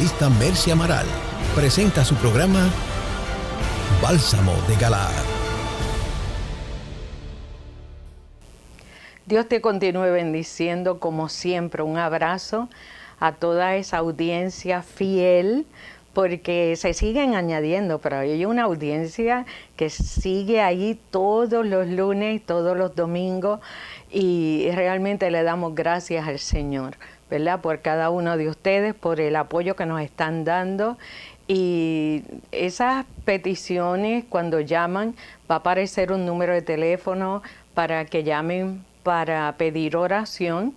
evangelista Mercy Amaral presenta su programa Bálsamo de Galaad. Dios te continúe bendiciendo como siempre. Un abrazo a toda esa audiencia fiel, porque se siguen añadiendo, pero hay una audiencia que sigue ahí todos los lunes, todos los domingos, y realmente le damos gracias al Señor, ¿verdad? Por cada uno de ustedes, por el apoyo que nos están dando. Y esas peticiones, cuando llaman, va a aparecer un número de teléfono para que llamen para pedir oración.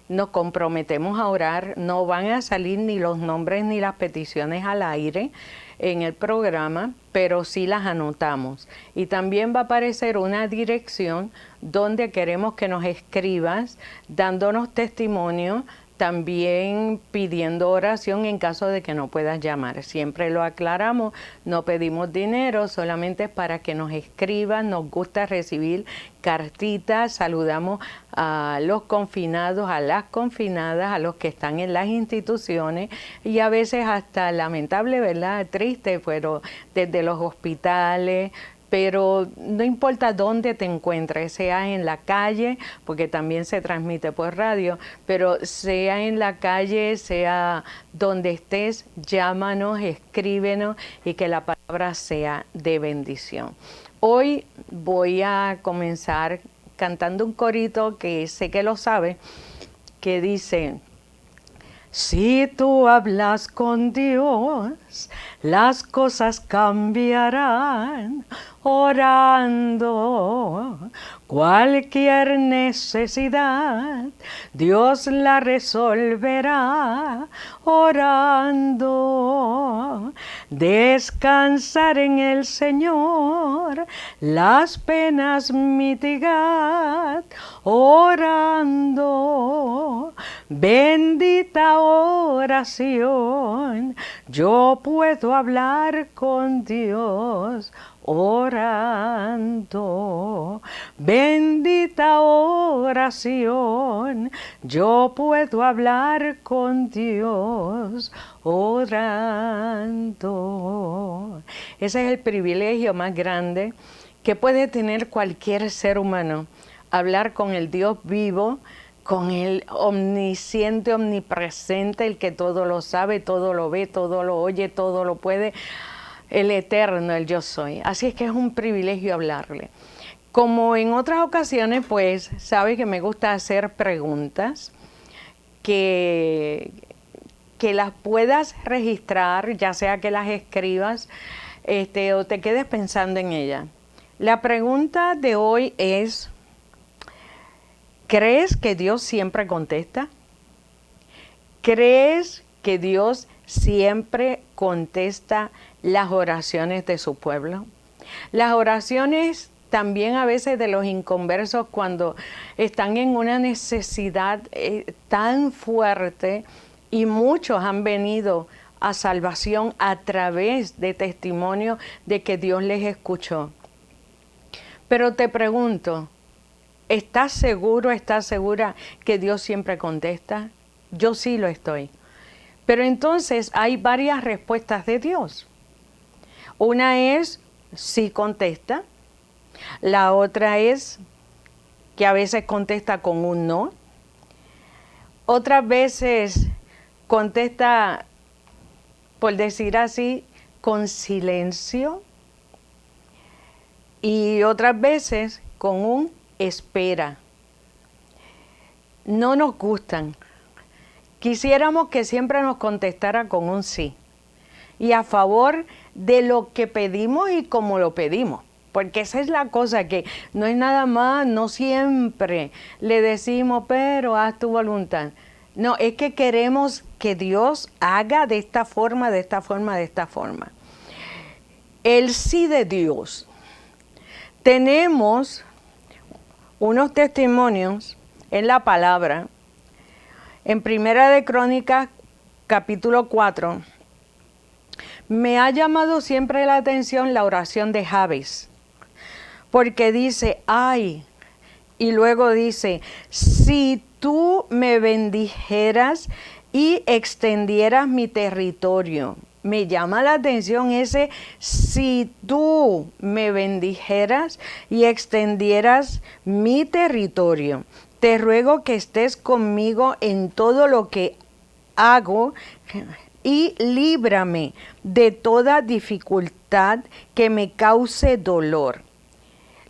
Nos comprometemos a orar, no van a salir ni los nombres ni las peticiones al aire en el programa, pero sí las anotamos. Y también va a aparecer una dirección donde queremos que nos escribas dándonos testimonio, también pidiendo oración en caso de que no puedas llamar. Siempre lo aclaramos, no pedimos dinero, solamente es para que nos escriban. Nos gusta recibir cartitas, saludamos a los confinados, a las confinadas, a los que están en las instituciones y a veces hasta lamentable, ¿verdad? Triste, pero desde los hospitales. Pero no importa dónde te encuentres, sea en la calle, porque también se transmite por radio, pero sea en la calle, sea donde estés, llámanos, escríbenos y que la palabra sea de bendición. Hoy voy a comenzar cantando un corito que sé que lo sabe, que dice: si tú hablas con Dios, las cosas cambiarán. Orando, cualquier necesidad, Dios la resolverá. Orando, descansar en el Señor, las penas mitigad. Orando, bendita oración, yo puedo hablar con Dios. Orando, bendita oración, yo puedo hablar con Dios. Orando. Ese es el privilegio más grande que puede tener cualquier ser humano, hablar con el Dios vivo, con el omnisciente, omnipresente, el que todo lo sabe, todo lo ve, todo lo oye, todo lo puede, el eterno, el yo soy. Así es que es un privilegio hablarle. Como en otras ocasiones, pues, sabe que me gusta hacer preguntas que las puedas registrar, ya sea que las escribas o te quedes pensando en ellas. La pregunta de hoy es: ¿crees que Dios siempre contesta? ¿Crees que Dios siempre contesta las oraciones de su pueblo? Las oraciones también a veces de los inconversos cuando están en una necesidad tan fuerte, y muchos han venido a salvación a través de testimonio de que Dios les escuchó. Pero te pregunto, ¿estás seguro, estás segura que Dios siempre contesta? Yo sí lo estoy. Pero entonces hay varias respuestas de Dios. Una es sí contesta. La otra es que a veces contesta con un no. Otras veces contesta, por decir así, con silencio. Y otras veces con un espera. No nos gustan. Quisiéramos que siempre nos contestara con un sí. Y a favor de lo que pedimos y como lo pedimos. Porque esa es la cosa, que no es nada más, no siempre le decimos, pero haz tu voluntad. No, es que queremos que Dios haga de esta forma, de esta forma, de esta forma. El sí de Dios. Tenemos unos testimonios en la palabra. En Primera de Crónicas, capítulo 4, me ha llamado siempre la atención la oración de Jabes, porque dice, ay, y luego dice, si tú me bendijeras y extendieras mi territorio. Me llama la atención ese, si tú me bendijeras y extendieras mi territorio. Te ruego que estés conmigo en todo lo que hago y líbrame de toda dificultad que me cause dolor.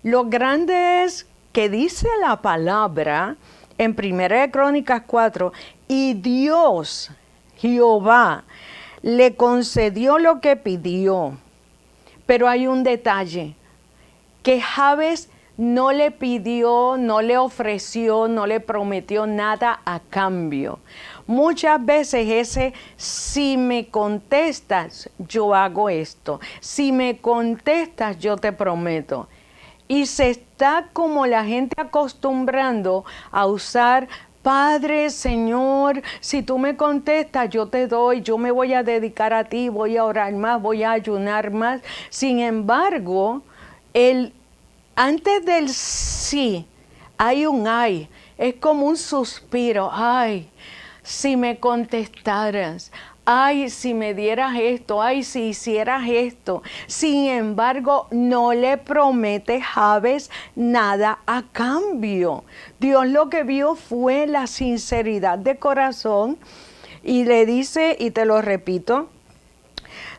Lo grande es que dice la palabra en 1 Crónicas 4, y Dios, Jehová, le concedió lo que pidió. Pero hay un detalle, que Jabes no le pidió, no le ofreció, no le prometió nada a cambio. Muchas veces ese, si me contestas, yo hago esto. Si me contestas, yo te prometo. Y se está como la gente acostumbrando a usar, Padre, Señor, si tú me contestas, yo te doy, yo me voy a dedicar a ti, voy a orar más, voy a ayunar más. Sin embargo, antes del sí, hay un ay, es como un suspiro, ay, si me contestaras, ay, si me dieras esto, ay, si hicieras esto. Sin embargo, no le promete Jabes nada a cambio. Dios lo que vio fue la sinceridad de corazón y le dice, y te lo repito,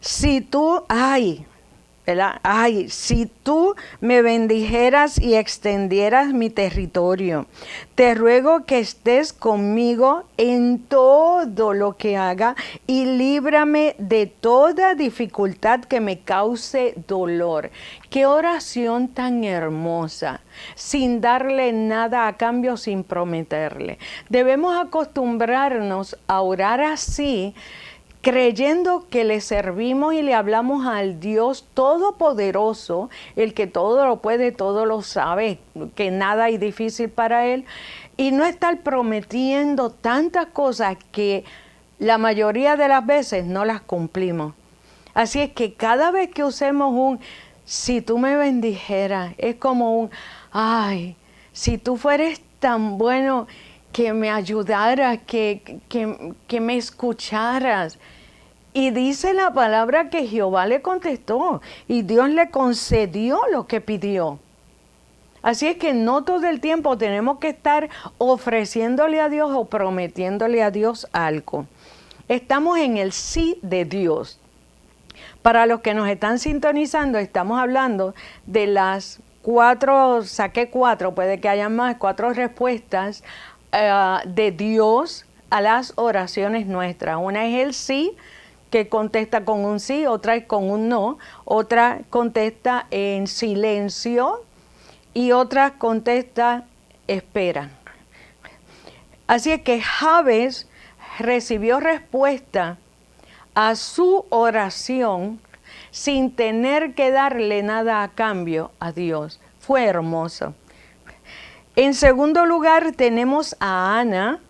si tú, ¿verdad? Ay, si tú me bendijeras y extendieras mi territorio, te ruego que estés conmigo en todo lo que haga y líbrame de toda dificultad que me cause dolor. Qué oración tan hermosa, sin darle nada a cambio, sin prometerle. Debemos acostumbrarnos a orar así, creyendo que le servimos y le hablamos al Dios Todopoderoso, el que todo lo puede, todo lo sabe, que nada hay difícil para Él, y no estar prometiendo tantas cosas que la mayoría de las veces no las cumplimos. Así es que cada vez que usemos un, si tú me bendijeras, es como un, ay, si tú fueres tan bueno, que me ayudaras, que me escucharas. Y dice la palabra que Jehová le contestó y Dios le concedió lo que pidió. Así es que no todo el tiempo tenemos que estar ofreciéndole a Dios o prometiéndole a Dios algo. Estamos en el sí de Dios. Para los que nos están sintonizando, estamos hablando de las 4, saqué 4, puede que haya más, 4 respuestas de Dios a las oraciones nuestras. Una es el sí, que contesta con un sí, otra es con un no, otra contesta en silencio y otra contesta espera. Así es que Jabes recibió respuesta a su oración sin tener que darle nada a cambio a Dios. Fue hermoso. En segundo lugar tenemos a Ana,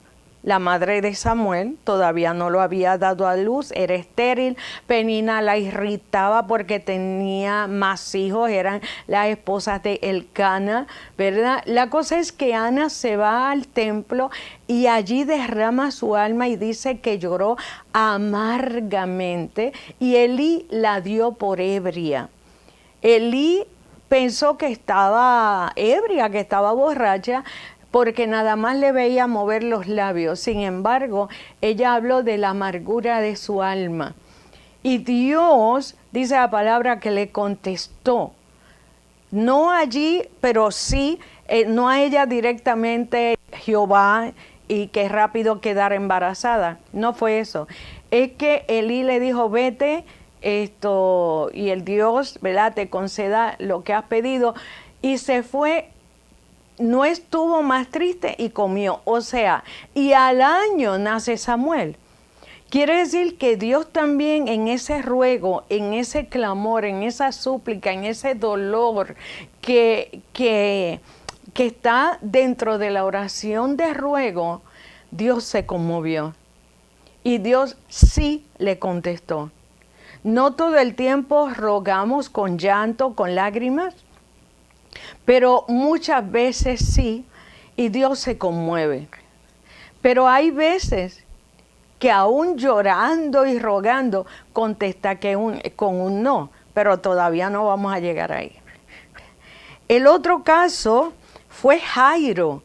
la madre de Samuel, todavía no lo había dado a luz, era estéril. Penina la irritaba porque tenía más hijos, eran las esposas de Elcana, ¿verdad? La cosa es que Ana se va al templo y allí derrama su alma y dice que lloró amargamente y Elí la dio por ebria. Elí pensó que estaba ebria, que estaba borracha, porque nada más le veía mover los labios. Sin embargo, ella habló de la amargura de su alma. Y Dios, dice la palabra, que le contestó. No allí, pero sí, no a ella directamente, Jehová, y que rápido quedar embarazada. No fue eso. Es que Elí le dijo, vete, y el Dios, ¿verdad?, te conceda lo que has pedido. Y se fue. No estuvo más triste y comió. O sea, y al año nace Samuel. Quiere decir que Dios también en ese ruego, en ese clamor, en esa súplica, en ese dolor que está dentro de la oración de ruego, Dios se conmovió. Y Dios sí le contestó. No todo el tiempo rogamos con llanto, con lágrimas, pero muchas veces sí, y Dios se conmueve. Pero hay veces que aún llorando y rogando contesta con un no, pero todavía no vamos a llegar ahí. El otro caso fue Jairo.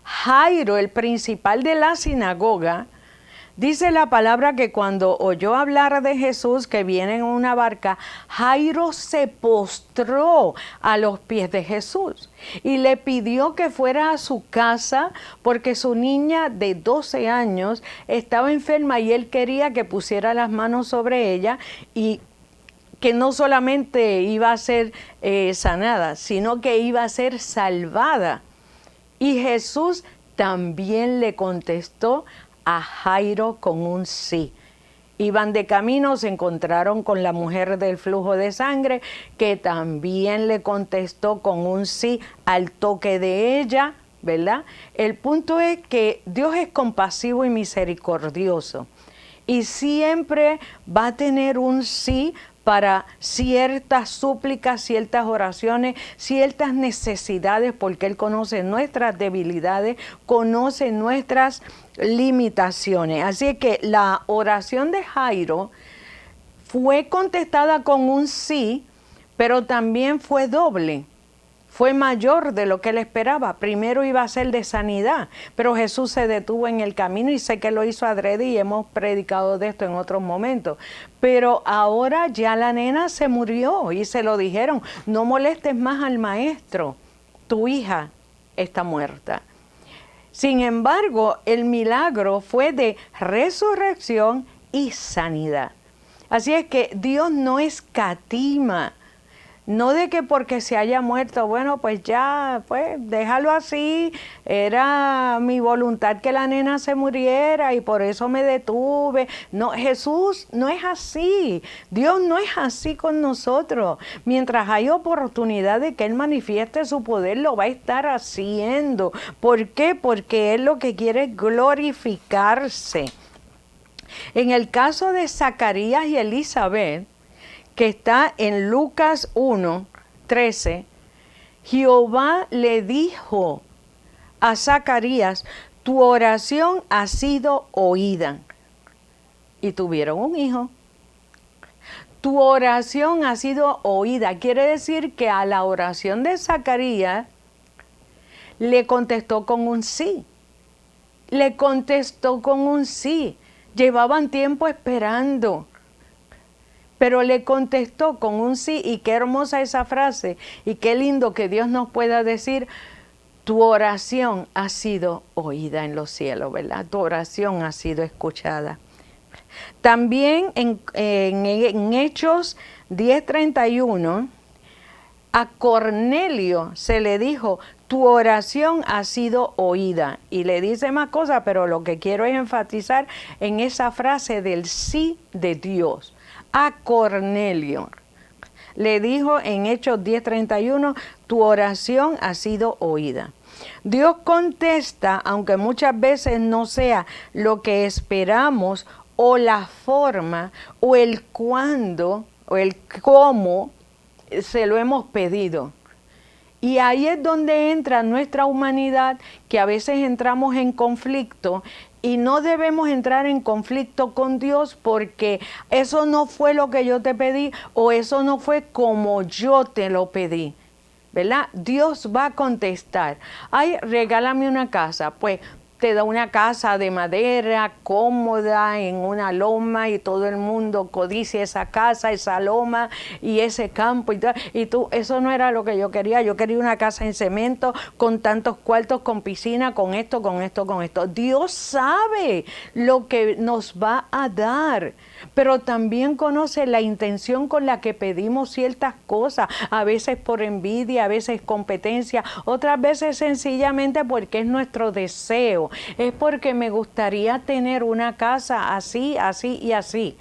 Jairo, el principal de la sinagoga, dice la palabra que cuando oyó hablar de Jesús que viene en una barca, Jairo se postró a los pies de Jesús y le pidió que fuera a su casa porque su niña de 12 años estaba enferma y él quería que pusiera las manos sobre ella y que no solamente iba a ser sanada, sino que iba a ser salvada. Y Jesús también le contestó a Jairo con un sí. Iban de camino, se encontraron con la mujer del flujo de sangre, que también le contestó con un sí al toque de ella, ¿verdad? El punto es que Dios es compasivo y misericordioso y siempre va a tener un sí para ciertas súplicas, ciertas oraciones, ciertas necesidades, porque Él conoce nuestras debilidades, conoce nuestras limitaciones. Así que la oración de Jairo fue contestada con un sí, pero también fue doble. Fue mayor de lo que él esperaba. Primero iba a ser de sanidad, pero Jesús se detuvo en el camino y sé que lo hizo adrede y hemos predicado de esto en otros momentos. Pero ahora ya la nena se murió y se lo dijeron, no molestes más al maestro, tu hija está muerta. Sin embargo, el milagro fue de resurrección y sanidad. Así es que Dios no escatima. No de que porque se haya muerto, bueno, pues ya, pues déjalo así, era mi voluntad que la nena se muriera y por eso me detuve. No, Jesús no es así, Dios no es así con nosotros. Mientras hay oportunidad de que Él manifieste su poder, lo va a estar haciendo. ¿Por qué? Porque Él lo que quiere es glorificarse. En el caso de Zacarías y Elizabeth, que está en Lucas 1:13, Jehová le dijo a Zacarías, tu oración ha sido oída. Y tuvieron un hijo. Tu oración ha sido oída. Quiere decir que a la oración de Zacarías le contestó con un sí. Le contestó con un sí. Llevaban tiempo esperando. Pero le contestó con un sí, y qué hermosa esa frase, y qué lindo que Dios nos pueda decir, tu oración ha sido oída en los cielos, ¿verdad? Tu oración ha sido escuchada. También en Hechos 10:31, a Cornelio se le dijo, tu oración ha sido oída. Y le dice más cosas, pero lo que quiero es enfatizar en esa frase del sí de Dios. A Cornelio le dijo en Hechos 10:31, tu oración ha sido oída. Dios contesta, aunque muchas veces no sea lo que esperamos, o la forma, o el cuándo, o el cómo se lo hemos pedido. Y ahí es donde entra nuestra humanidad, que a veces entramos en conflicto. Y no debemos entrar en conflicto con Dios porque eso no fue lo que yo te pedí o eso no fue como yo te lo pedí, ¿verdad? Dios va a contestar, ay, regálame una casa, pues te da una casa de madera cómoda en una loma y todo el mundo codicia esa casa, esa loma y ese campo y tú, eso no era lo que yo quería una casa en cemento con tantos cuartos, con piscina, con esto, con esto, con esto. Dios sabe lo que nos va a dar, pero también conoce la intención con la que pedimos ciertas cosas, a veces por envidia, a veces competencia, otras veces sencillamente porque es nuestro deseo. Es porque me gustaría tener una casa así, así y así,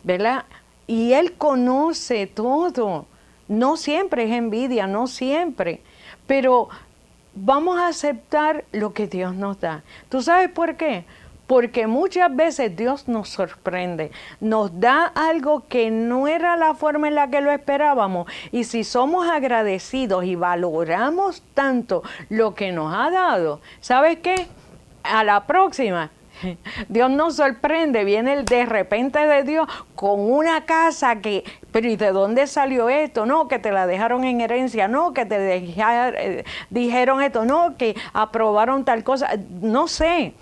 ¿verdad? Y Él conoce todo. No siempre es envidia, no siempre. Pero vamos a aceptar lo que Dios nos da. ¿Tú sabes por qué? Porque muchas veces Dios nos sorprende, nos da algo que no era la forma en la que lo esperábamos. Y si somos agradecidos y valoramos tanto lo que nos ha dado, ¿sabes qué? A la próxima, Dios nos sorprende, viene de repente de Dios con una casa que, pero ¿y de dónde salió esto? No, que te la dejaron en herencia, no, que te dijeron esto, no, que aprobaron tal cosa, no sé.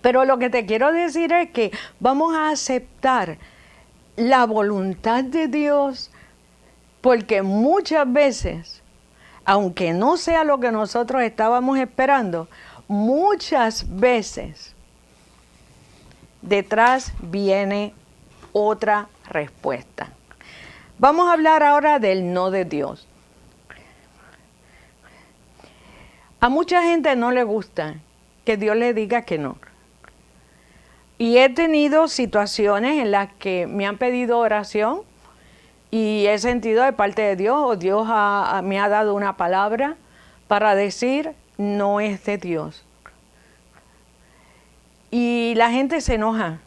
Pero lo que te quiero decir es que vamos a aceptar la voluntad de Dios, porque muchas veces, aunque no sea lo que nosotros estábamos esperando, muchas veces detrás viene otra respuesta. Vamos a hablar ahora del no de Dios. A mucha gente no le gusta que Dios le diga que no. Y he tenido situaciones en las que me han pedido oración y he sentido de parte de Dios, o Dios me ha dado una palabra para decir, no es de Dios. Y la gente se enoja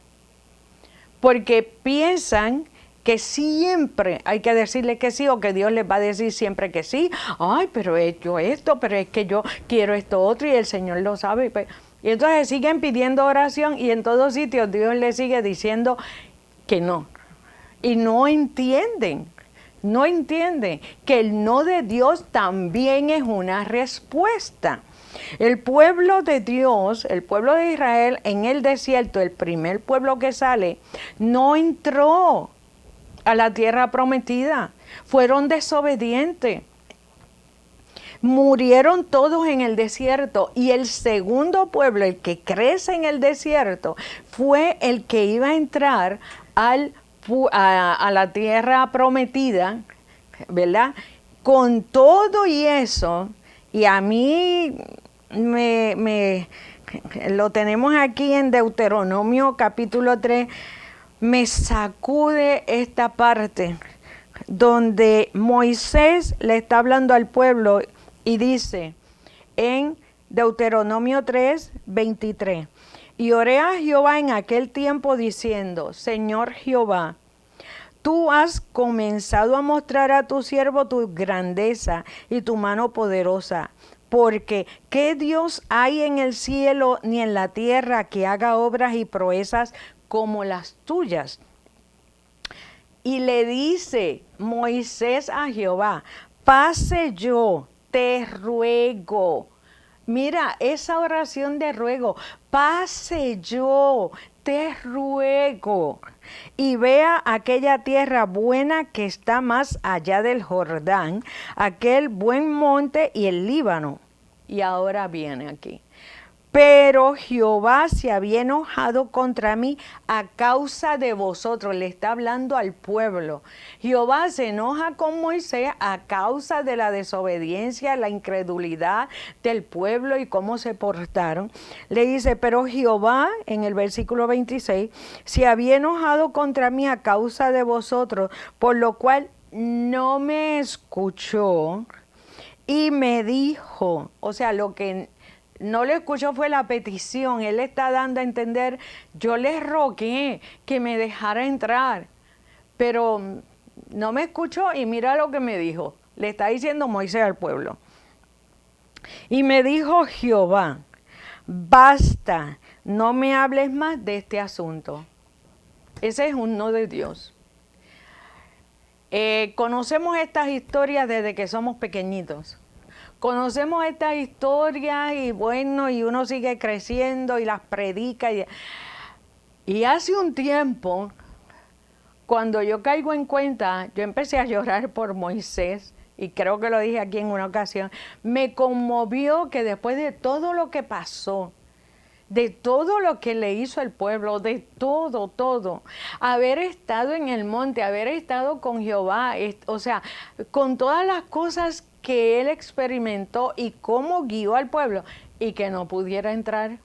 porque piensan que siempre hay que decirle que sí, o que Dios les va a decir siempre que sí. Ay, pero he hecho esto, pero es que yo quiero esto otro y el Señor lo sabe. Y entonces siguen pidiendo oración y en todos sitios Dios les sigue diciendo que no. Y no entienden que el no de Dios también es una respuesta. El pueblo de Dios, el pueblo de Israel en el desierto, el primer pueblo que sale, no entró a la tierra prometida, fueron desobedientes. Murieron todos en el desierto y el segundo pueblo, el que crece en el desierto, fue el que iba a entrar a la tierra prometida, ¿verdad? Con todo y eso, y a mí lo tenemos aquí en Deuteronomio capítulo 3, me sacude esta parte donde Moisés le está hablando al pueblo y dice en Deuteronomio 3, 23, y oré a Jehová en aquel tiempo diciendo, Señor Jehová, tú has comenzado a mostrar a tu siervo tu grandeza y tu mano poderosa, porque ¿qué Dios hay en el cielo ni en la tierra que haga obras y proezas como las tuyas? Y le dice Moisés a Jehová, pase yo, te ruego. Mira, esa oración de ruego, pase yo, te ruego, y vea aquella tierra buena que está más allá del Jordán, aquel buen monte y el Líbano. Y ahora viene aquí. Pero Jehová se había enojado contra mí a causa de vosotros. Le está hablando al pueblo. Jehová se enoja con Moisés a causa de la desobediencia, la incredulidad del pueblo y cómo se portaron. Le dice, pero Jehová, en el versículo 26, se había enojado contra mí a causa de vosotros, por lo cual no me escuchó y me dijo, o sea, lo que no le escuchó fue la petición. Él está dando a entender, yo les rogué que me dejara entrar, pero no me escuchó y mira lo que me dijo. Le está diciendo Moisés al pueblo. Y me dijo Jehová, basta, no me hables más de este asunto. Ese es un no de Dios. Conocemos estas historias desde que somos pequeñitos. Conocemos estas historias y bueno, y uno sigue creciendo y las predica. Y hace un tiempo, cuando yo caigo en cuenta, yo empecé a llorar por Moisés, y creo que lo dije aquí en una ocasión, me conmovió que después de todo lo que pasó, de todo lo que le hizo el pueblo, de todo, haber estado en el monte, haber estado con Jehová, o sea, con todas las cosas que él experimentó y cómo guió al pueblo y que no pudiera entrar.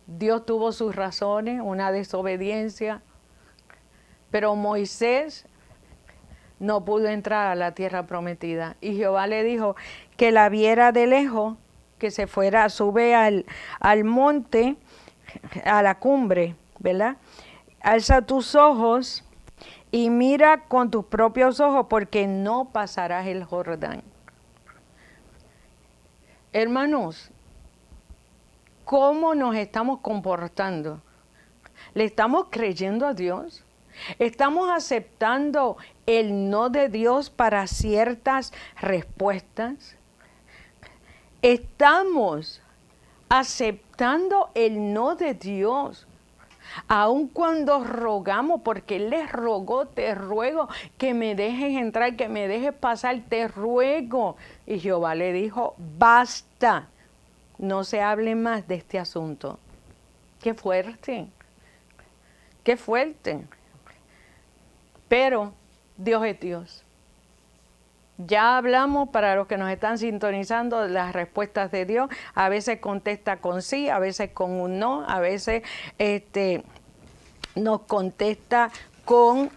Dios tuvo sus razones, una desobediencia, pero Moisés no pudo entrar a la tierra prometida. Y Jehová le dijo que la viera de lejos, que se fuera, sube al monte, a la cumbre, ¿verdad? Alza tus ojos y mira con tus propios ojos, porque no pasarás el Jordán. Hermanos, cómo nos estamos comportando. ¿Le estamos creyendo a Dios? ¿Estamos aceptando el no de Dios para ciertas respuestas? ¿Estamos aceptando el no de Dios? Aun cuando rogamos, porque Él les rogó, te ruego que me dejes entrar, que me dejes pasar, te ruego. Y Jehová le dijo, basta, no se hable más de este asunto. ¡Qué fuerte! ¡Qué fuerte! Pero Dios es Dios. Ya hablamos, para los que nos están sintonizando, de las respuestas de Dios. A veces contesta con sí, a veces con un no, a veces nos contesta con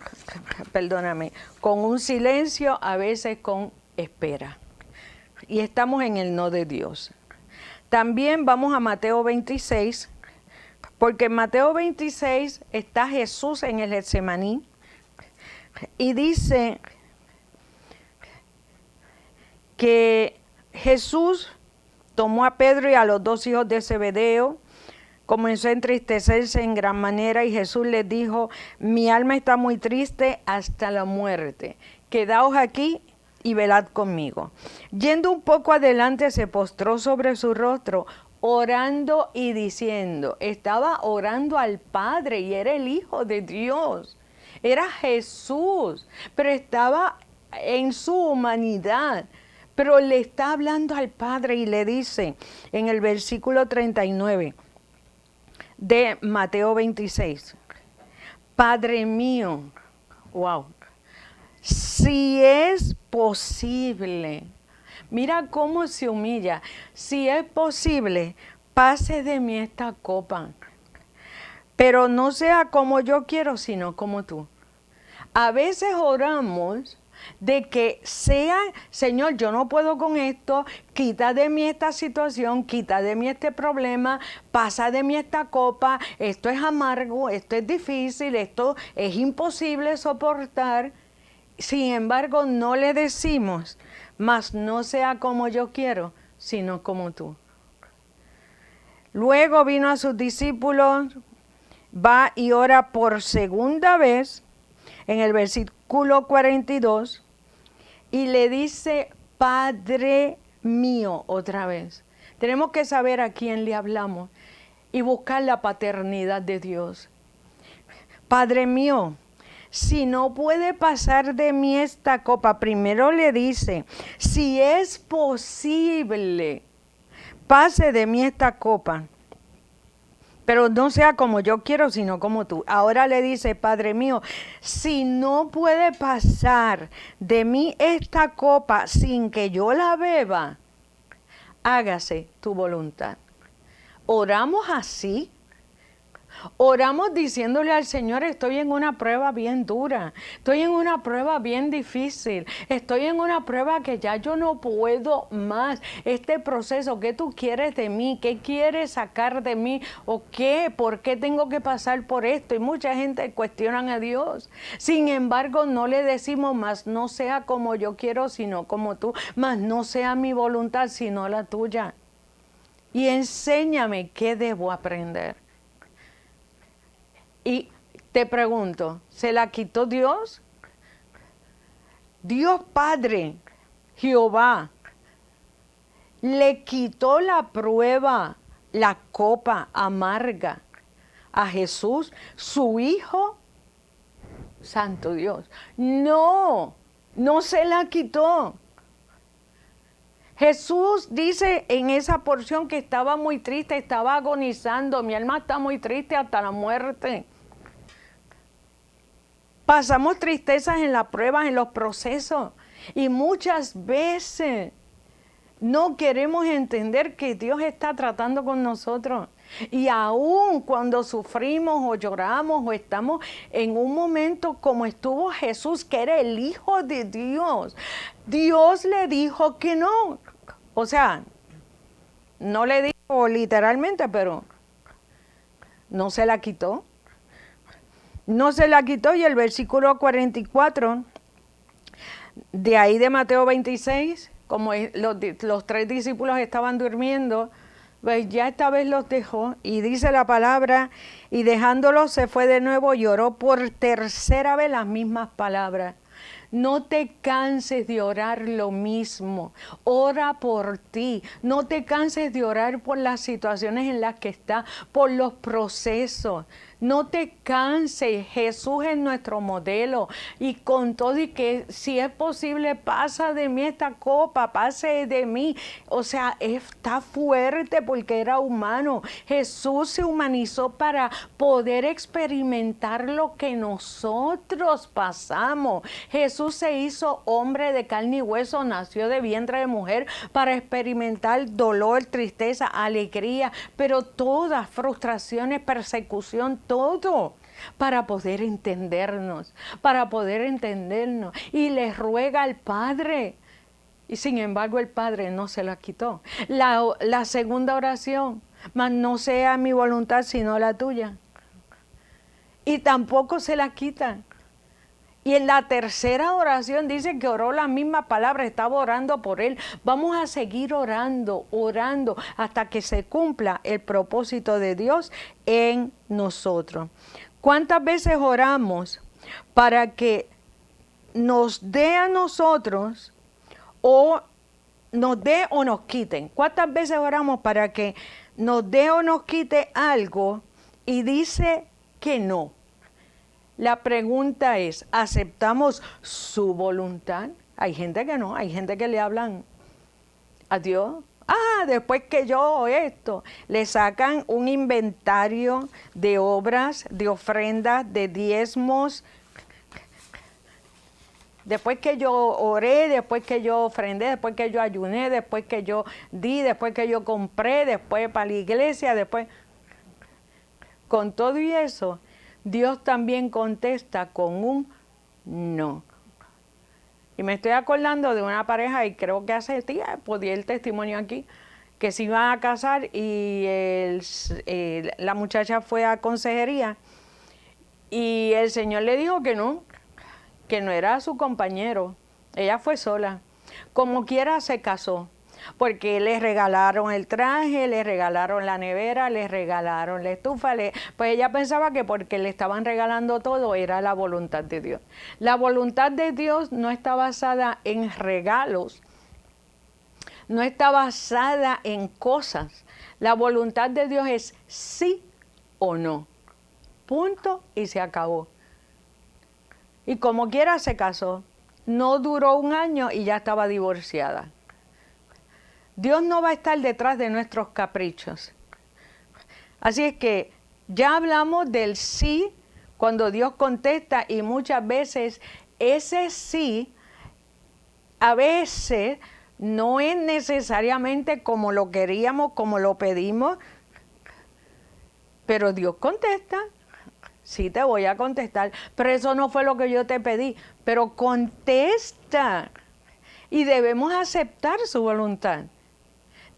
un silencio, a veces con espera. Y estamos en el no de Dios. También vamos a Mateo 26, porque en Mateo 26 está Jesús en el Getsemaní y dice que Jesús tomó a Pedro y a los 2 hijos de Zebedeo, comenzó a entristecerse en gran manera y Jesús les dijo, mi alma está muy triste hasta la muerte, quedaos aquí y velad conmigo. Yendo un poco adelante se postró sobre su rostro, orando y diciendo, estaba orando al Padre y era el Hijo de Dios, era Jesús, pero estaba en su humanidad. Pero le está hablando al Padre y le dice en el versículo 39 de Mateo 26, Padre mío, wow, si es posible, mira cómo se humilla, si es posible, pase de mí esta copa, pero no sea como yo quiero, sino como tú. A veces oramos de que sea, Señor, yo no puedo con esto, quita de mí esta situación, quita de mí este problema, pasa de mí esta copa, esto es amargo, esto es difícil, esto es imposible soportar. Sin embargo, no le decimos, mas no sea como yo quiero, sino como tú. Luego vino a sus discípulos, va y ora por segunda vez, en el versículo 42, y le dice, Padre mío, otra vez. Tenemos que saber a quién le hablamos y buscar la paternidad de Dios. Padre mío, si no puede pasar de mí esta copa, primero le dice, si es posible, pase de mí esta copa. Pero no sea como yo quiero, sino como tú. Ahora le dice, Padre mío, si no puede pasar de mí esta copa sin que yo la beba, hágase tu voluntad. Oramos así. Oramos diciéndole al Señor, estoy en una prueba bien dura, estoy en una prueba bien difícil, estoy en una prueba que ya yo no puedo más. Este proceso, ¿qué tú quieres de mí? ¿Qué quieres sacar de mí? ¿O qué? ¿Por qué tengo que pasar por esto? Y mucha gente cuestiona a Dios. Sin embargo, no le decimos, más no sea como yo quiero, sino como tú, más no sea mi voluntad, sino la tuya. Y enséñame qué debo aprender. Y te pregunto, ¿se la quitó Dios? Dios Padre, Jehová, le quitó la prueba, la copa amarga a Jesús, su Hijo, Santo Dios. No, no se la quitó. Jesús dice en esa porción que estaba muy triste, estaba agonizando, mi alma está muy triste hasta la muerte. Pasamos tristezas en las pruebas, en los procesos, y muchas veces no queremos entender que Dios está tratando con nosotros. Y aún cuando sufrimos o lloramos o estamos en un momento como estuvo Jesús, que era el Hijo de Dios, Dios le dijo que no. O sea, no le dijo literalmente, pero no se la quitó. No se la quitó, y el versículo 44, de ahí de Mateo 26, como los 3 discípulos estaban durmiendo, Pues ya esta vez los dejó y dice la palabra, y dejándolos se fue de nuevo y oró por tercera vez las mismas palabras. No te canses de orar lo mismo. Ora por ti. No te canses de orar por las situaciones en las que estás, por los procesos. No te canses. Jesús es nuestro modelo. Y con todo y que si es posible, pasa de mí esta copa, pase de mí. O sea, está fuerte porque era humano. Jesús se humanizó para poder experimentar lo que nosotros pasamos. Jesús se hizo hombre de carne y hueso, nació de vientre de mujer para experimentar dolor, tristeza, alegría, pero todas, frustraciones, persecución, todo, para poder entendernos, Y le ruega al Padre. Y sin embargo el Padre no se la quitó. La segunda oración, mas no sea mi voluntad sino la tuya. Y tampoco se la quitan. Y en la tercera oración dice que oró la misma palabra, estaba orando por él. Vamos a seguir orando, hasta que se cumpla el propósito de Dios en nosotros. ¿Cuántas veces oramos para que nos dé a nosotros o nos dé o nos quiten? ¿Cuántas veces oramos para que nos dé o nos quite algo y dice que no? La pregunta es, ¿aceptamos su voluntad? Hay gente que no, hay gente que le hablan a Dios. Después que yo esto, le sacan un inventario de obras, de ofrendas, de diezmos. Después que yo oré, después que yo ofrendé, después que yo ayuné, después que yo di, después que yo compré, después para la iglesia, después... Con todo y eso, Dios también contesta con un no. Y me estoy acordando de una pareja, y creo que hace tiempo di el testimonio aquí, que se iban a casar y la muchacha fue a consejería y el Señor le dijo que no era su compañero. Ella fue sola. Como quiera se casó. Porque le regalaron el traje, le regalaron la nevera, le regalaron la estufa. Pues ella pensaba que porque le estaban regalando todo era la voluntad de Dios. La voluntad de Dios no está basada en regalos, no está basada en cosas. La voluntad de Dios es sí o no. Punto y se acabó. Y como quiera se casó. No duró un año y ya estaba divorciada. Dios no va a estar detrás de nuestros caprichos. Así es que ya hablamos del sí cuando Dios contesta, y muchas veces ese sí a veces no es necesariamente como lo queríamos, como lo pedimos, pero Dios contesta. Sí, te voy a contestar, pero eso no fue lo que yo te pedí, pero contesta y debemos aceptar su voluntad.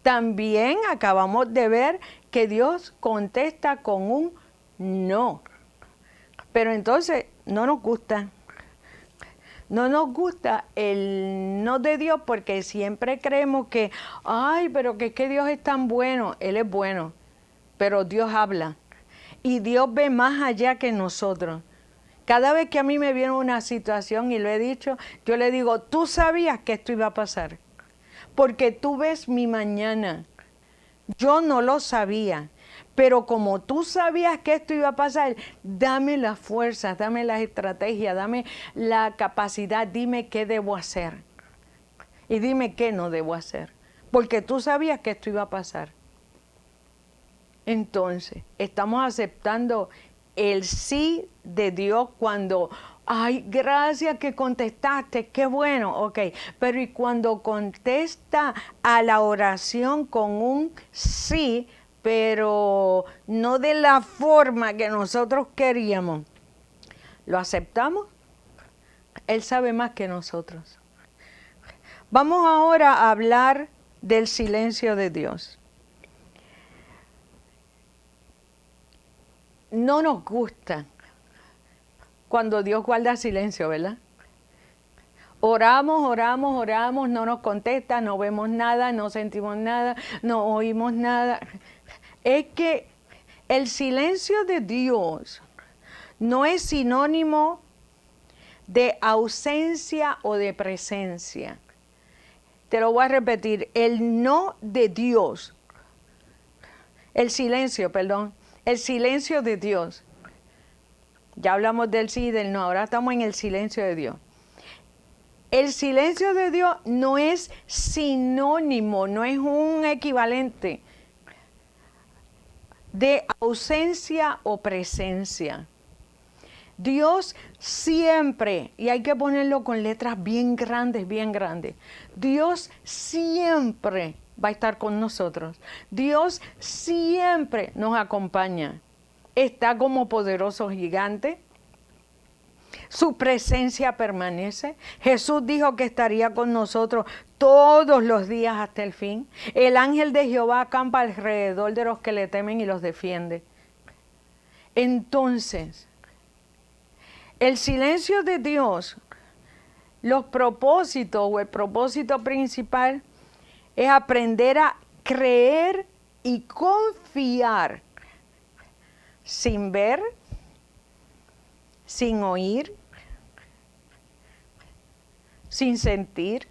También acabamos de ver que Dios contesta con un no. Pero entonces no nos gusta. No nos gusta el no de Dios porque siempre creemos que, pero que es que Dios es tan bueno. Él es bueno, pero Dios habla. Y Dios ve más allá que nosotros. Cada vez que a mí me viene una situación, y lo he dicho, yo le digo, tú sabías que esto iba a pasar. Porque tú ves mi mañana. Yo no lo sabía, pero como tú sabías que esto iba a pasar, dame las fuerzas, dame las estrategias, dame la capacidad, dime qué debo hacer y dime qué no debo hacer, porque tú sabías que esto iba a pasar. Entonces, estamos aceptando el sí de Dios cuando... gracias que contestaste, qué bueno, ok. Pero y cuando contesta a la oración con un sí, pero no de la forma que nosotros queríamos, ¿lo aceptamos? Él sabe más que nosotros. Vamos ahora a hablar del silencio de Dios. No nos gusta cuando Dios guarda silencio, ¿verdad? Oramos, oramos, oramos, no nos contesta, no vemos nada, no sentimos nada, no oímos nada. Es que el silencio de Dios no es sinónimo de ausencia o de presencia. Te lo voy a repetir, el no de Dios, el silencio de Dios. Ya hablamos del sí y del no, ahora estamos en el silencio de Dios. El silencio de Dios no es sinónimo, no es un equivalente de ausencia o presencia. Dios siempre, y hay que ponerlo con letras bien grandes, Dios siempre va a estar con nosotros. Dios siempre nos acompaña. Está como poderoso gigante. Su presencia permanece. Jesús dijo que estaría con nosotros todos los días hasta el fin. El ángel de Jehová acampa alrededor de los que le temen y los defiende. Entonces, el silencio de Dios, los propósitos o el propósito principal es aprender a creer y confiar sin ver, sin oír, sin sentir.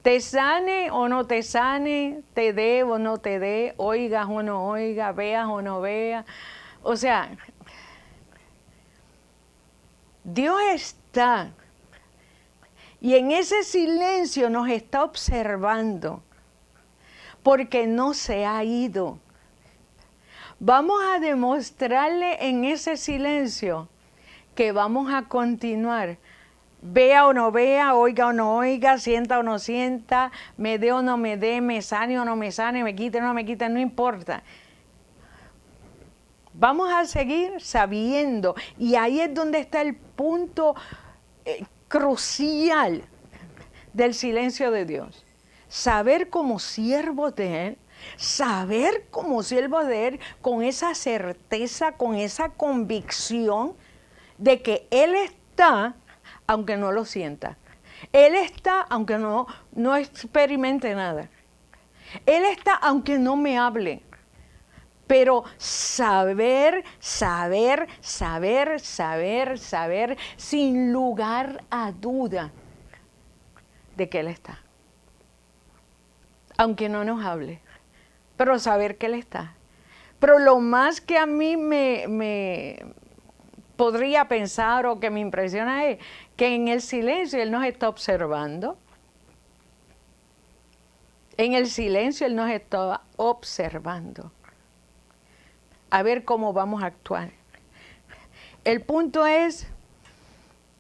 Te sane o no te sane, te dé o no te dé, oigas o no oigas, veas o no veas. O sea, Dios está y en ese silencio nos está observando porque no se ha ido. Vamos a demostrarle en ese silencio que vamos a continuar. Vea o no vea, oiga o no oiga, sienta o no sienta, me dé o no me dé, me sane o no me sane, me quite o no me quite, no importa. Vamos a seguir sabiendo, y ahí es donde está el punto crucial del silencio de Dios. Saber como siervos de Él, saber como siervos de Él, con esa certeza, con esa convicción de que Él está, aunque no lo sienta. Él está, aunque no experimente nada. Él está, aunque no me hable. Pero saber, sin lugar a duda de que Él está. Aunque no nos hable, pero saber que Él está. Pero lo más que a mí me podría pensar o que me impresiona es que en el silencio Él nos está observando. En el silencio Él nos está observando. A ver cómo vamos a actuar. El punto es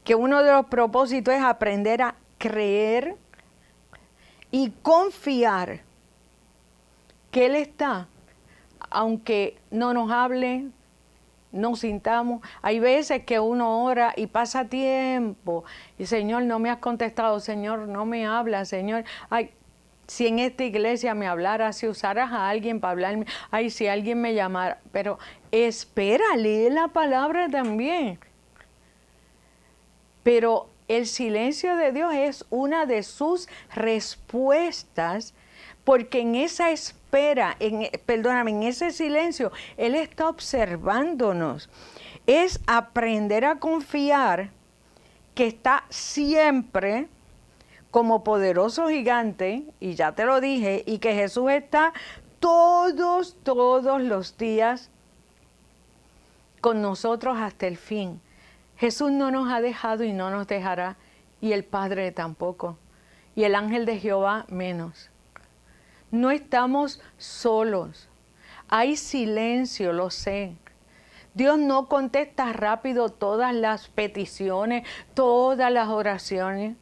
que uno de los propósitos es aprender a creer y confiar que Él está, aunque no nos hable, no sintamos. Hay veces que uno ora y pasa tiempo y Señor, no me has contestado, Señor, no me hablas, Señor. Ay, si en esta iglesia me hablaras, si usaras a alguien para hablarme, ay, si alguien me llamara, pero espera, lee la palabra también. Pero el silencio de Dios es una de sus respuestas, porque en esa espera, en ese silencio, Él está observándonos. Es aprender a confiar que está siempre como poderoso gigante, y ya te lo dije, y que Jesús está todos los días con nosotros hasta el fin. Jesús no nos ha dejado y no nos dejará, y el Padre tampoco, y el ángel de Jehová menos. No estamos solos, hay silencio, lo sé. Dios no contesta rápido todas las peticiones, todas las oraciones.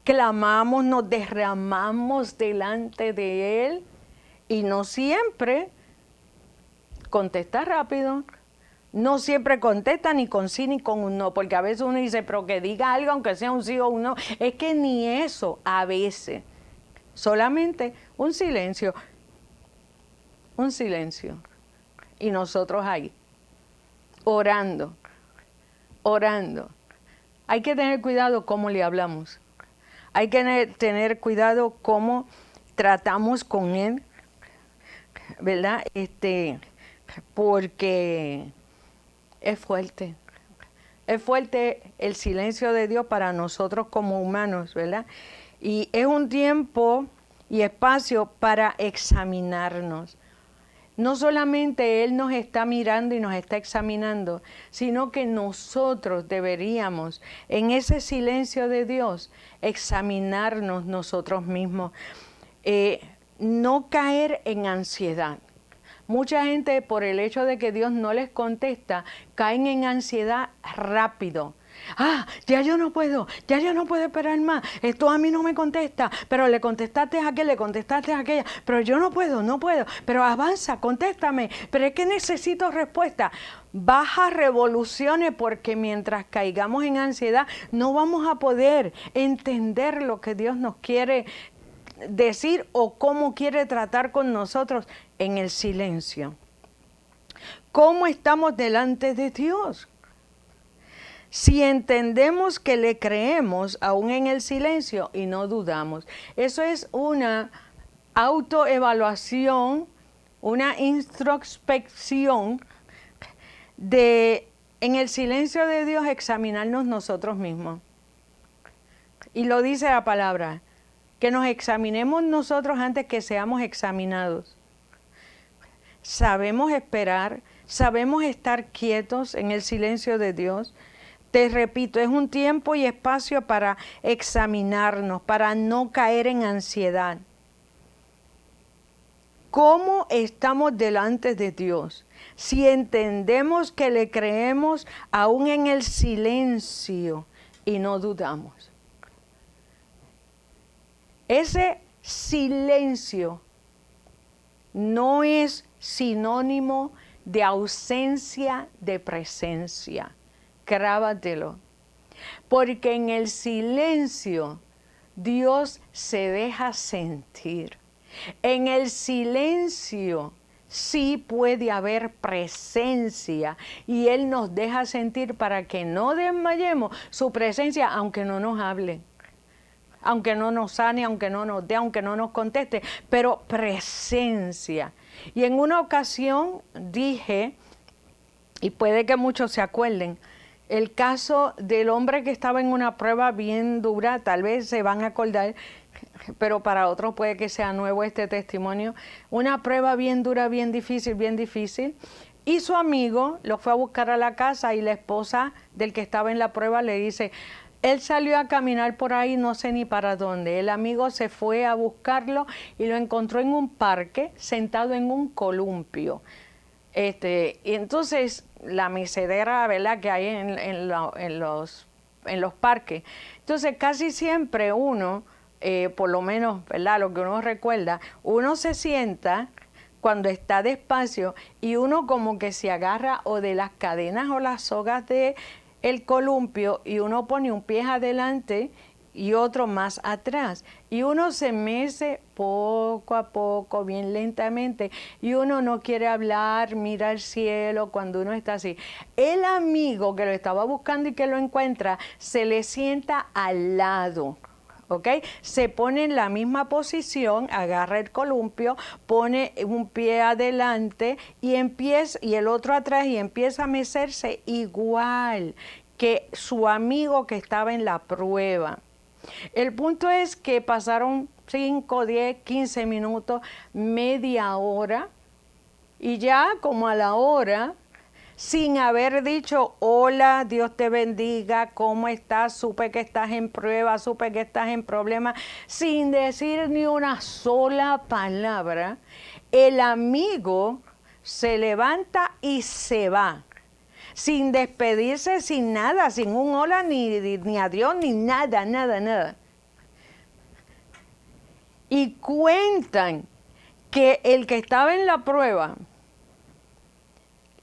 Clamamos, nos derramamos delante de Él y no siempre contesta rápido. No siempre contesta ni con sí ni con un no, porque a veces uno dice, pero que diga algo aunque sea un sí o un no. Es que ni eso a veces. Solamente un silencio. Un silencio. Y nosotros ahí, orando, hay que tener cuidado cómo le hablamos. Hay que tener cuidado cómo tratamos con Él, ¿verdad? Porque es fuerte. Es fuerte el silencio de Dios para nosotros como humanos, ¿verdad? Y es un tiempo y espacio para examinarnos. No solamente Él nos está mirando y nos está examinando, sino que nosotros deberíamos, en ese silencio de Dios, examinarnos nosotros mismos. No caer en ansiedad. Mucha gente, por el hecho de que Dios no les contesta, caen en ansiedad rápido. Ya yo no puedo esperar más. Esto a mí no me contesta, pero le contestaste a aquel, le contestaste a aquella, pero yo no puedo, pero avanza, contéstame, pero es que necesito respuesta. Baja revoluciones, porque mientras caigamos en ansiedad no vamos a poder entender lo que Dios nos quiere decir o cómo quiere tratar con nosotros en el silencio. ¿Cómo estamos delante de Dios? Si entendemos que le creemos aún en el silencio y no dudamos. Eso es una autoevaluación, una introspección de, en el silencio de Dios, examinarnos nosotros mismos. Y lo dice la palabra, que nos examinemos nosotros antes que seamos examinados. Sabemos esperar, sabemos estar quietos en el silencio de Dios. Te repito, es un tiempo y espacio para examinarnos, para no caer en ansiedad. ¿Cómo estamos delante de Dios? Si entendemos que le creemos aún en el silencio y no dudamos. Ese silencio no es sinónimo de ausencia de presencia. Grábatelo. Porque en el silencio Dios se deja sentir. En el silencio sí puede haber presencia y Él nos deja sentir para que no desmayemos su presencia, aunque no nos hable, aunque no nos sane, aunque no nos dé, aunque no nos conteste, pero presencia. Y en una ocasión dije, y puede que muchos se acuerden, el caso del hombre que estaba en una prueba bien dura, tal vez se van a acordar, pero para otros puede que sea nuevo este testimonio, una prueba bien dura, bien difícil, y su amigo lo fue a buscar a la casa y la esposa del que estaba en la prueba le dice, él salió a caminar por ahí, no sé ni para dónde. El amigo se fue a buscarlo y lo encontró en un parque, sentado en un columpio. Y entonces la misedera, ¿verdad?, que hay en los parques. Entonces casi siempre uno, por lo menos, ¿verdad?, lo que uno recuerda, uno se sienta cuando está despacio y uno como que se agarra o de las cadenas o las sogas de el columpio y uno pone un pie adelante y otro más atrás. Y uno se mece poco a poco, bien lentamente, y uno no quiere hablar, mira al cielo cuando uno está así. El amigo que lo estaba buscando y que lo encuentra, se le sienta al lado, ¿ok? Se pone en la misma posición, agarra el columpio, pone un pie adelante y el otro atrás y empieza a mecerse igual que su amigo que estaba en la prueba. El punto es que pasaron 5, 10, 15 minutos, media hora, y ya como a la hora, sin haber dicho, hola, Dios te bendiga, ¿cómo estás? Supe que estás en prueba, supe que estás en problema, sin decir ni una sola palabra, el amigo se levanta y se va. Sin despedirse, sin nada, sin un hola, ni adiós, ni nada. Y cuentan que el que estaba en la prueba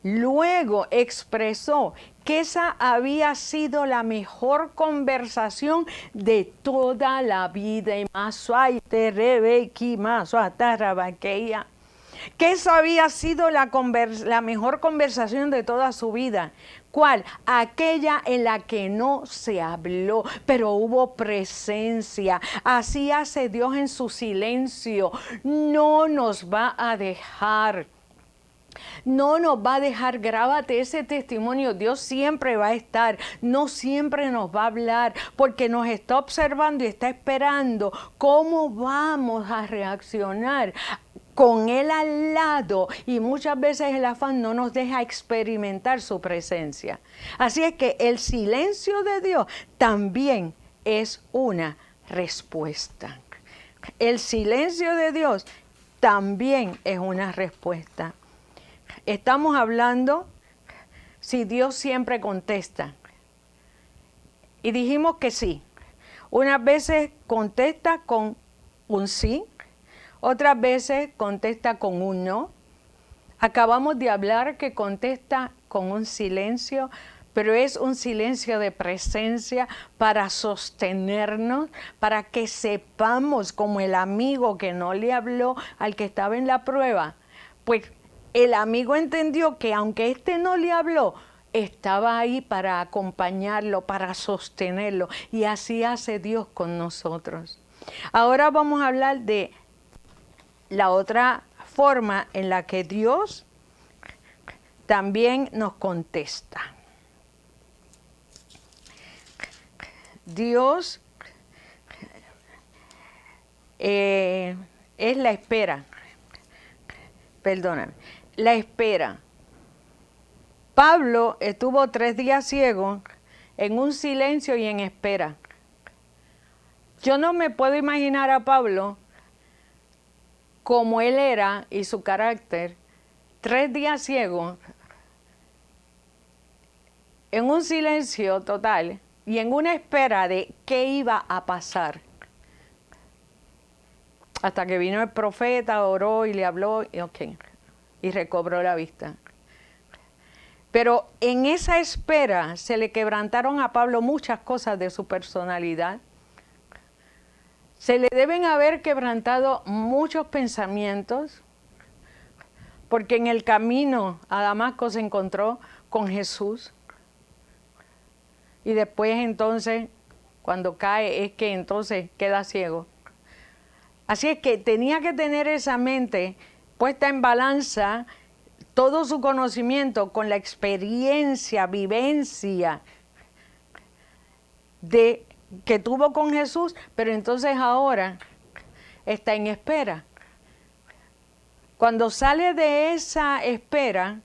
luego expresó que esa había sido la mejor conversación de toda la vida. Y más suaite, rebequi, más suatarabaqueia. que esa había sido la mejor conversación de toda su vida. ¿Cuál? Aquella en la que no se habló, pero hubo presencia. Así hace Dios en su silencio. No nos va a dejar. No nos va a dejar. Grábate ese testimonio. Dios siempre va a estar, no siempre nos va a hablar, porque nos está observando y está esperando cómo vamos a reaccionar con Él al lado, y muchas veces el afán no nos deja experimentar su presencia. Así es que el silencio de Dios también es una respuesta. El silencio de Dios también es una respuesta. Estamos hablando si Dios siempre contesta. Y dijimos que sí. Unas veces contesta con un sí, otras veces contesta con un no. Acabamos de hablar que contesta con un silencio, pero es un silencio de presencia para sostenernos, para que sepamos, como el amigo que no le habló al que estaba en la prueba, pues el amigo entendió que aunque este no le habló, estaba ahí para acompañarlo, para sostenerlo, y así hace Dios con nosotros. Ahora vamos a hablar de la otra forma en la que Dios también nos contesta. Dios es la espera. Perdóname, la espera. Pablo estuvo 3 días ciego en un silencio y en espera. Yo no me puedo imaginar a Pablo como él era y su carácter, 3 días ciego, en un silencio total y en una espera de qué iba a pasar. Hasta que vino el profeta, oró y le habló, y recobró la vista. Pero en esa espera se le quebrantaron a Pablo muchas cosas de su personalidad. Se le deben haber quebrantado muchos pensamientos, porque en el camino a Damasco se encontró con Jesús. Y después entonces, cuando cae, es que entonces queda ciego. Así es que tenía que tener esa mente puesta en balanza, todo su conocimiento con la experiencia, vivencia que tuvo con Jesús, pero entonces ahora está en espera. Cuando sale de esa espera,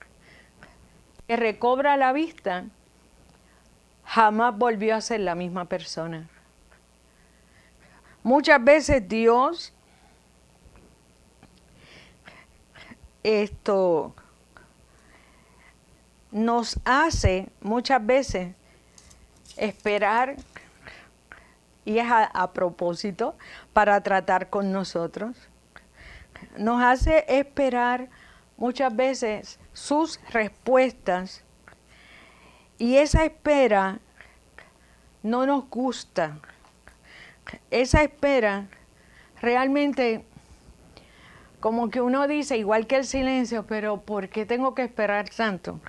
que recobra la vista, jamás volvió a ser la misma persona. Muchas veces Dios nos hace muchas veces esperar, y es a propósito, para tratar con nosotros. Nos hace esperar muchas veces sus respuestas, y esa espera no nos gusta. Esa espera realmente, como que uno dice, igual que el silencio, pero ¿por qué tengo que esperar tanto?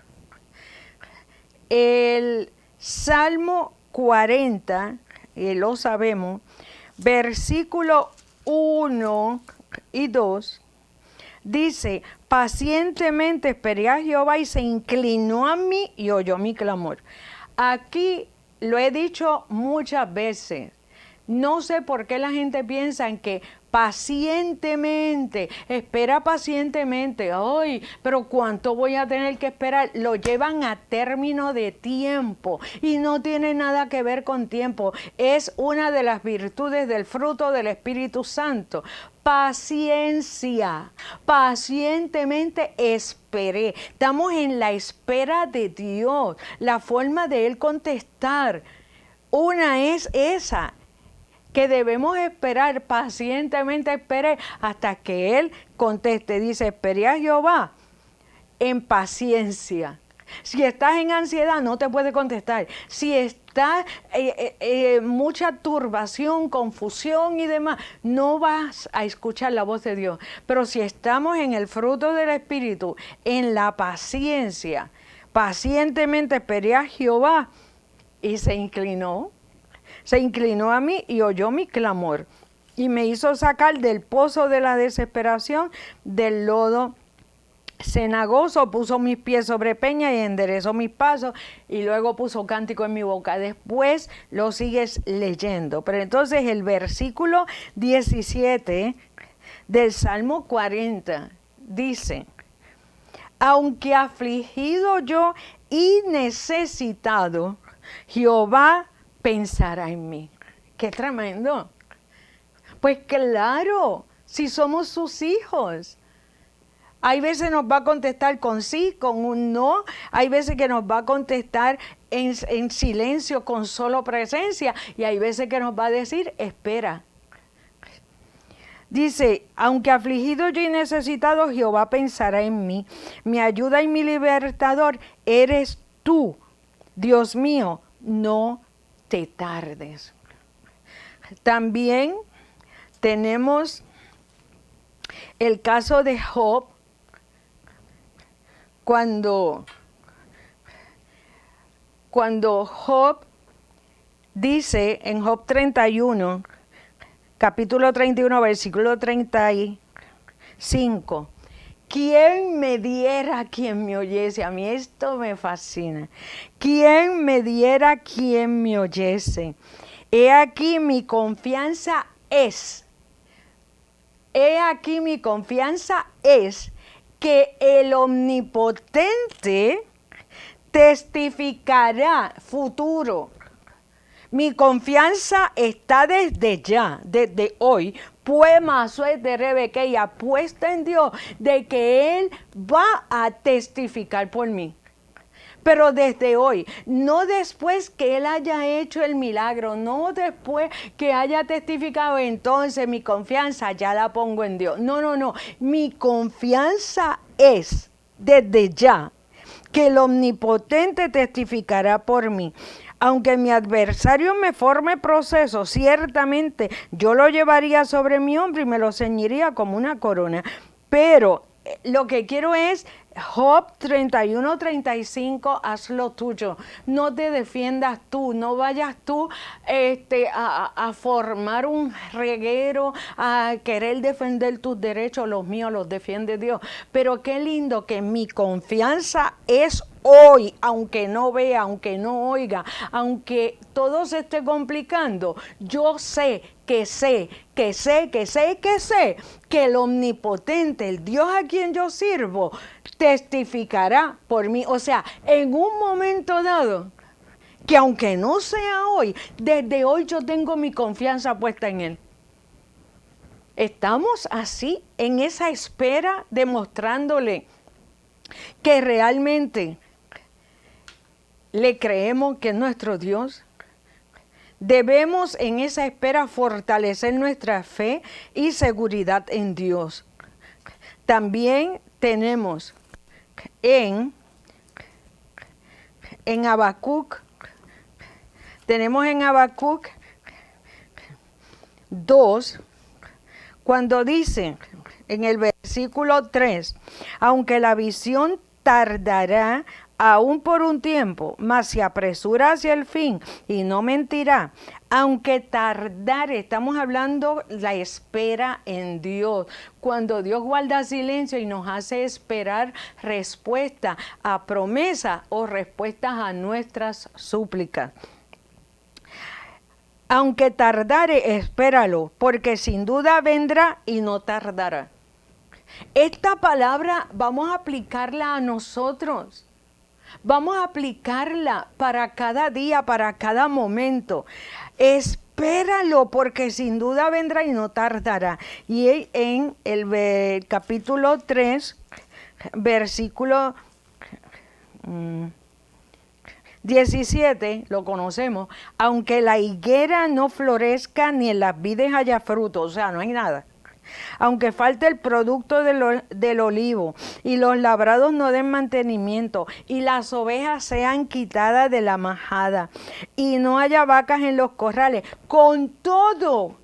El Salmo 40, y lo sabemos, versículo 1 y 2, dice: pacientemente esperé a Jehová y se inclinó a mí y oyó mi clamor. Aquí lo he dicho muchas veces. No sé por qué la gente piensa en que pacientemente, espera pacientemente. Ay, pero ¿cuánto voy a tener que esperar? Lo llevan a término de tiempo y no tiene nada que ver con tiempo. Es una de las virtudes del fruto del Espíritu Santo. Paciencia, pacientemente esperé. Estamos en la espera de Dios, la forma de Él contestar. Una es esa, que debemos esperar, pacientemente esperé hasta que Él conteste. Dice: esperé a Jehová en paciencia. Si estás en ansiedad, no te puede contestar. Si está mucha turbación, confusión y demás, no vas a escuchar la voz de Dios. Pero si estamos en el fruto del Espíritu, en la paciencia, pacientemente esperé a Jehová y se inclinó a mí y oyó mi clamor y me hizo sacar del pozo de la desesperación, del lodo cenagoso, puso mis pies sobre peña y enderezó mis pasos y luego puso cántico en mi boca. Después lo sigues leyendo. Pero entonces el versículo 17 del Salmo 40 dice: aunque afligido yo y necesitado, Jehová pensará en mí. ¡Qué tremendo! Pues claro, si somos sus hijos. Hay veces nos va a contestar con sí, con un no. Hay veces que nos va a contestar en silencio, con solo presencia. Y hay veces que nos va a decir, espera. Dice, aunque afligido yo y necesitado, Jehová pensará en mí. Mi ayuda y mi libertador eres tú. Dios mío, no te tardes. También tenemos el caso de Job, cuando Job dice en Job 31, capítulo 31, versículo 35, ¿quién me diera quien me oyese? A mí esto me fascina. ¿Quién me diera quien me oyese? He aquí mi confianza es. He aquí mi confianza es que el Omnipotente testificará futuro. Mi confianza está desde ya, desde hoy, pues más de Rebequeya, puesta en Dios, de que Él va a testificar por mí. Pero desde hoy, no después que Él haya hecho el milagro, no después que haya testificado, entonces mi confianza ya la pongo en Dios. No, no, no. Mi confianza es desde ya que el Omnipotente testificará por mí. Aunque mi adversario me forme proceso, ciertamente yo lo llevaría sobre mi hombro y me lo ceñiría como una corona. Pero lo que quiero es Job 31-35, haz lo tuyo. No te defiendas tú, no vayas tú a formar un reguero, a querer defender tus derechos, los míos los defiende Dios. Pero qué lindo que mi confianza es hoy, aunque no vea, aunque no oiga, aunque todo se esté complicando, yo sé que el Omnipotente, el Dios a quien yo sirvo, testificará por mí. O sea, en un momento dado, que aunque no sea hoy, desde hoy yo tengo mi confianza puesta en Él. Estamos así, en esa espera, demostrándole que realmente le creemos que es nuestro Dios. Debemos en esa espera fortalecer nuestra fe y seguridad en Dios. También tenemos en Habacuc, tenemos en Habacuc 2, cuando dice en el versículo 3, aunque la visión tardará aún por un tiempo, mas se apresura hacia el fin y no mentirá. Aunque tardare, estamos hablando la espera en Dios. Cuando Dios guarda silencio y nos hace esperar respuesta a promesas o respuestas a nuestras súplicas. Aunque tardare, espéralo, porque sin duda vendrá y no tardará. Esta palabra vamos a aplicarla a nosotros. Vamos a aplicarla para cada día, para cada momento. Espéralo, porque sin duda vendrá y no tardará. Y en el capítulo 3, versículo 17, lo conocemos, aunque la higuera no florezca ni en las vides haya fruto, o sea, no hay nada. Aunque falte el producto del olivo y los labrados no den mantenimiento y las ovejas sean quitadas de la majada y no haya vacas en los corrales, con todo,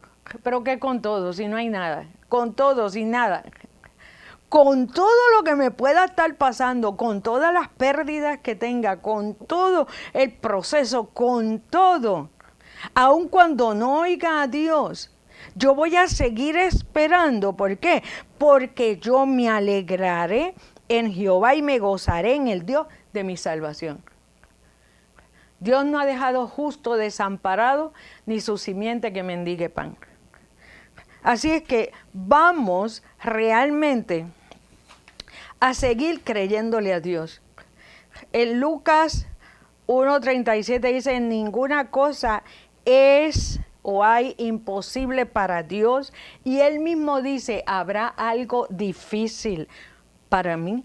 pero ¿qué con todo si no hay nada? Con todo, sin nada. Con todo lo que me pueda estar pasando, con todas las pérdidas que tenga, con todo el proceso, con todo, aun cuando no oiga a Dios, yo voy a seguir esperando. ¿Por qué? Porque yo me alegraré en Jehová y me gozaré en el Dios de mi salvación. Dios no ha dejado justo desamparado ni su simiente que mendigue pan. Así es que vamos realmente a seguir creyéndole a Dios. En Lucas 1:37 dice, ninguna cosa es o hay imposible para Dios. Y Él mismo dice, ¿habrá algo difícil para mí?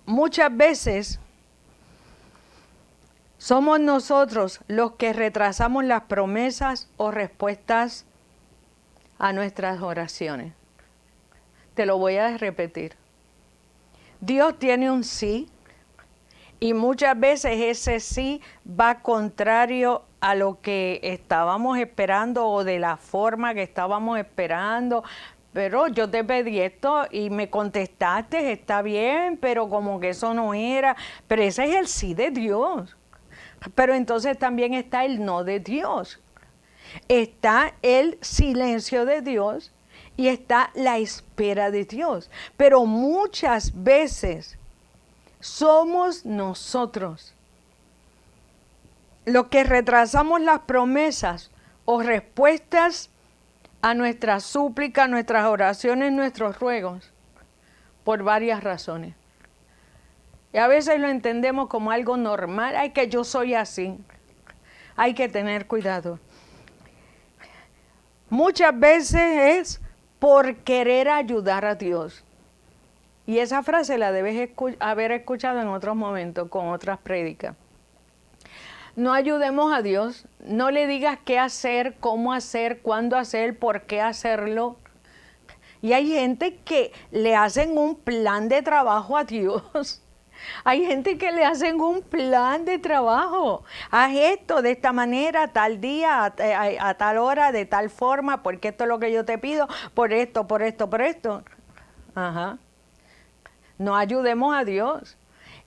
Muchas veces somos nosotros los que retrasamos las promesas o respuestas a nuestras oraciones. Te lo voy a repetir. Dios tiene un sí y muchas veces ese sí va contrario a lo que estábamos esperando o de la forma que estábamos esperando. Pero yo te pedí esto y me contestaste, está bien, pero como que eso no era. Pero ese es el sí de Dios. Pero entonces también está el no de Dios. Está el silencio de Dios. Y está la espera de Dios. Pero muchas veces somos nosotros los que retrasamos las promesas o respuestas a nuestras súplicas, nuestras oraciones, nuestros ruegos, por varias razones. Y a veces lo entendemos como algo normal. Ay, que yo soy así. Hay que tener cuidado. Muchas veces es por querer ayudar a Dios. Y esa frase la debes haber escuchado en otros momentos con otras prédicas. No ayudemos a Dios, no le digas qué hacer, cómo hacer, cuándo hacer, por qué hacerlo. Y hay gente que le hacen un plan de trabajo a Dios. Hay gente que le hacen un plan de trabajo. Haz esto de esta manera, tal día, a tal hora, de tal forma, porque esto es lo que yo te pido, por esto, por esto, por esto. Ajá. No ayudemos a Dios.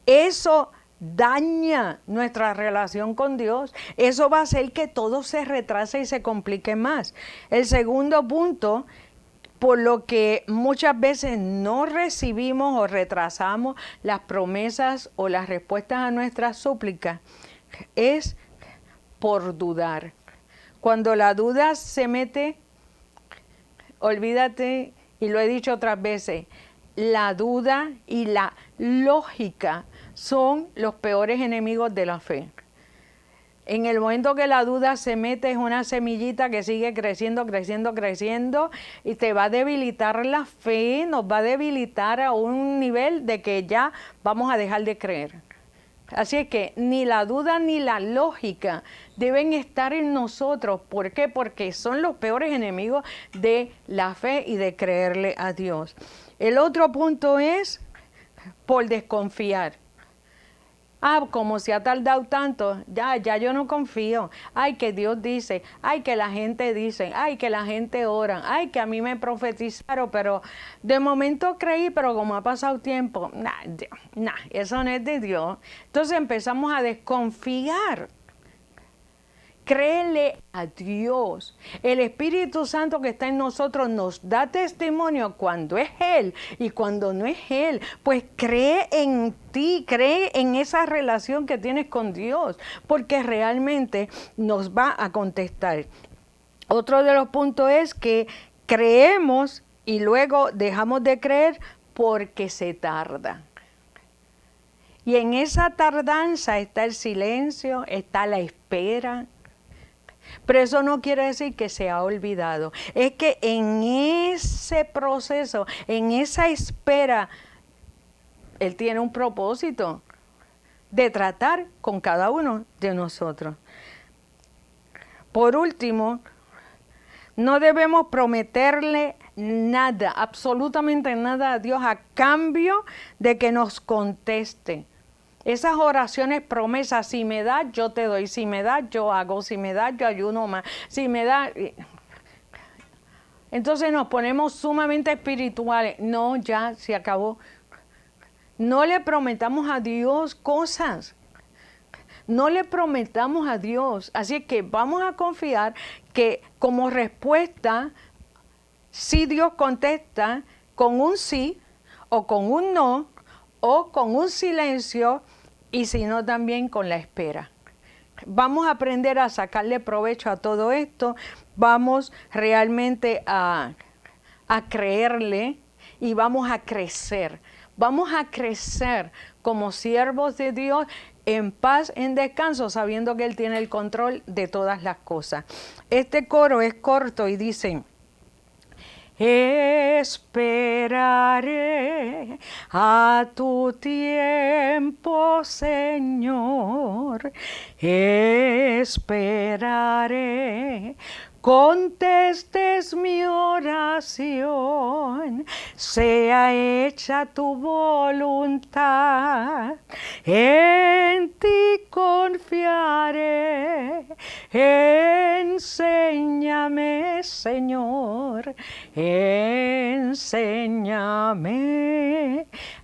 Eso daña nuestra relación con Dios. Eso va a hacer que todo se retrase y se complique más. El segundo punto, por lo que muchas veces no recibimos o retrasamos las promesas o las respuestas a nuestras súplicas, es por dudar. Cuando la duda se mete, olvídate, y lo he dicho otras veces, la duda y la lógica son los peores enemigos de la fe. En el momento que la duda se mete es una semillita que sigue creciendo, creciendo, creciendo y te va a debilitar la fe, nos va a debilitar a un nivel de que ya vamos a dejar de creer. Así es que ni la duda ni la lógica deben estar en nosotros. ¿Por qué? Porque son los peores enemigos de la fe y de creerle a Dios. El otro punto es por desconfiar. Como se ha tardado tanto, ya yo no confío. Ay, que Dios dice, ay, que la gente dice, ay, que la gente ora, ay, que a mí me profetizaron, pero de momento creí, pero como ha pasado tiempo, eso no es de Dios. Entonces empezamos a desconfiar. Créele a Dios. El Espíritu Santo que está en nosotros nos da testimonio cuando es Él y cuando no es Él. Pues cree en ti, cree en esa relación que tienes con Dios, porque realmente nos va a contestar. Otro de los puntos es que creemos y luego dejamos de creer porque se tarda. Y en esa tardanza está el silencio, está la espera. Pero eso no quiere decir que se ha olvidado. Es que en ese proceso, en esa espera, Él tiene un propósito de tratar con cada uno de nosotros. Por último, No debemos prometerle nada, absolutamente nada a Dios a cambio de que nos conteste. Esas oraciones, promesas, si me das, yo te doy, si me das, yo hago, si me das, yo ayuno más, si me das... Entonces nos ponemos sumamente espirituales. No, ya se acabó. No le prometamos a Dios cosas. No le prometamos a Dios. Así que vamos a confiar que como respuesta, si Dios contesta con un sí, o con un no, o con un silencio, y si no también con la espera. Vamos a aprender a sacarle provecho a todo esto. Vamos realmente a creerle y vamos a crecer. Vamos a crecer como siervos de Dios en paz, en descanso, sabiendo que Él tiene el control de todas las cosas. Este coro es corto y dice: esperaré a tu tiempo, Señor. Esperaré. Contestes mi oración, sea hecha tu voluntad, en ti confiaré, enséñame, Señor, enséñame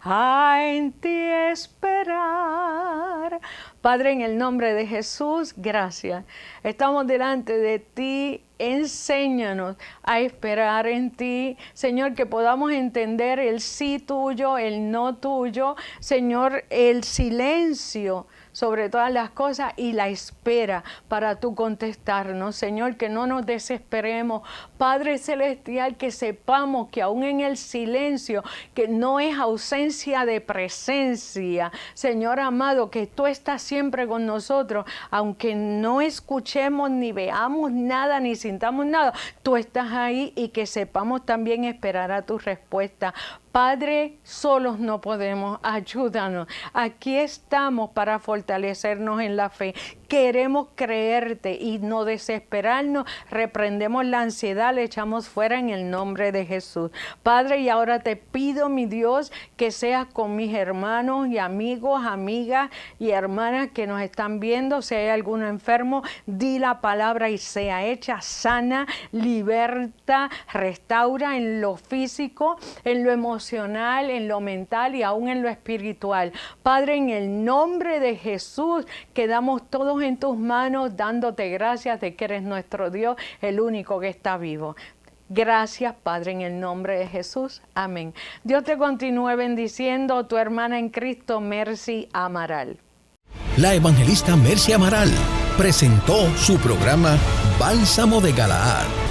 a en ti esperar. Padre, en el nombre de Jesús, gracias. Estamos delante de ti. Enséñanos a esperar en ti, Señor, que podamos entender el sí tuyo, el no tuyo, Señor, el silencio sobre todas las cosas y la espera para tú contestarnos, Señor, que no nos desesperemos. Padre Celestial, que sepamos que aún en el silencio, que no es ausencia de presencia, Señor amado, que tú estás siempre con nosotros, aunque no escuchemos ni veamos nada, ni sintamos nada, tú estás ahí, y que sepamos también esperar a tu respuesta. Padre, solos no podemos, ayúdanos. Aquí estamos para fortalecernos en la fe. Queremos creerte y no desesperarnos. Reprendemos la ansiedad, le echamos fuera en el nombre de Jesús. Padre, y ahora te pido, mi Dios, que seas con mis hermanos y amigos, amigas y hermanas que nos están viendo. Si hay alguno enfermo, di la palabra y sea hecha sana, liberta, restaura en lo físico, en lo emocional, en lo mental y aún en lo espiritual. Padre, en el nombre de Jesús, quedamos todos en tus manos, dándote gracias de que eres nuestro Dios, el único que está vivo. Gracias, Padre, en el nombre de Jesús. Amén. Dios te continúe bendiciendo. Tu hermana en Cristo, Mercy Amaral. La evangelista Mercy Amaral presentó su programa Bálsamo de Galaad.